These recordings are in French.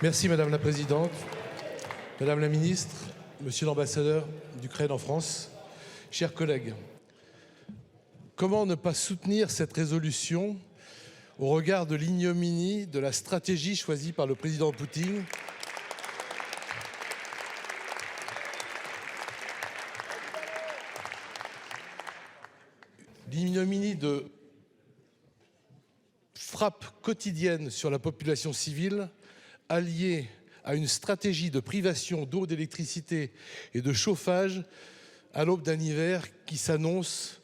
Merci Madame la Présidente, Madame la Ministre, Monsieur l'Ambassadeur d'Ukraine en France, chers collègues. Comment ne pas soutenir cette résolution au regard de l'ignominie de la stratégie choisie par le président Poutine ? L'ignominie de frappes quotidiennes sur la population civile, alliée à une stratégie de privation d'eau, d'électricité et de chauffage à l'aube d'un hiver qui s'annonce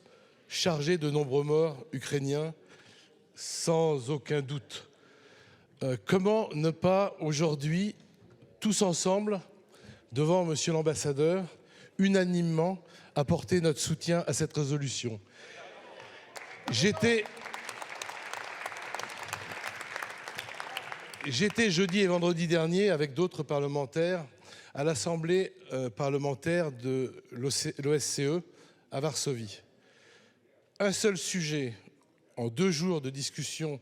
chargé de nombreux morts ukrainiens, sans aucun doute. Comment ne pas aujourd'hui, tous ensemble, devant Monsieur l'Ambassadeur, unanimement apporter notre soutien à cette résolution ? J'étais jeudi et vendredi dernier avec d'autres parlementaires à l'Assemblée parlementaire de l'OSCE à Varsovie. Un seul sujet en 2 jours de discussion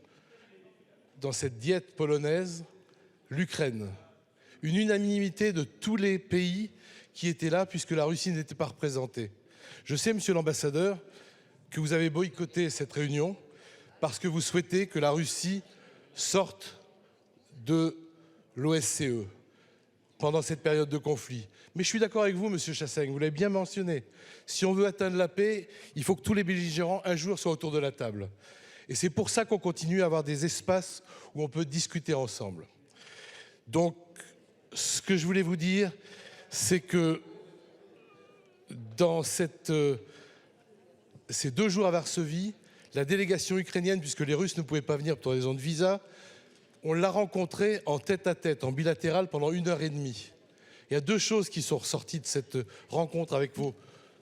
dans cette diète polonaise, l'Ukraine. Une unanimité de tous les pays qui étaient là puisque la Russie n'était pas représentée. Je sais, Monsieur l'Ambassadeur, que vous avez boycotté cette réunion parce que vous souhaitez que la Russie sorte de l'OSCE pendant cette période de conflit. Mais je suis d'accord avec vous, Monsieur Chassaigne, vous l'avez bien mentionné. Si on veut atteindre la paix, il faut que tous les belligérants, un jour, soient autour de la table. Et c'est pour ça qu'on continue à avoir des espaces où on peut discuter ensemble. Donc, ce que je voulais vous dire, c'est que dans ces 2 jours à Varsovie, la délégation ukrainienne, puisque les Russes ne pouvaient pas venir pour raison de visa, on l'a rencontrée en tête-à-tête, en bilatéral, pendant 1h30. Il y a 2 choses qui sont ressorties de cette rencontre avec vos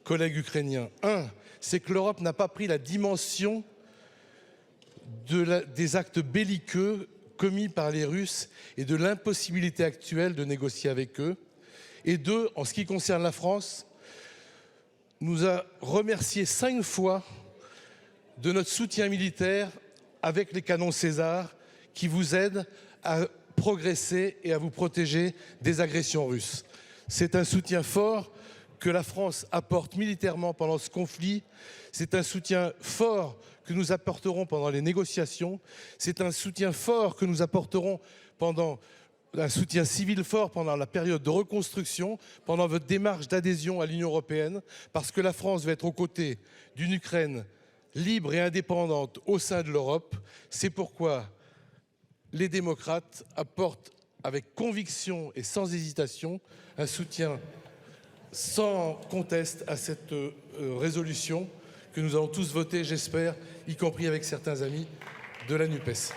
collègues ukrainiens. Un, c'est que l'Europe n'a pas pris la dimension des actes belliqueux commis par les Russes et de l'impossibilité actuelle de négocier avec eux. Et 2, en ce qui concerne la France, nous a remercié 5 fois de notre soutien militaire avec les canons César qui vous aident à progresser et à vous protéger des agressions russes. C'est un soutien fort que la France apporte militairement pendant ce conflit. C'est un soutien fort que nous apporterons pendant les négociations. C'est un soutien fort que nous apporterons un soutien civil fort pendant la période de reconstruction, pendant votre démarche d'adhésion à l'Union européenne, parce que la France va être aux côtés d'une Ukraine libre et indépendante au sein de l'Europe. C'est pourquoi les démocrates apportent avec conviction et sans hésitation un soutien sans conteste à cette résolution que nous allons tous voter, j'espère, y compris avec certains amis de la NUPES.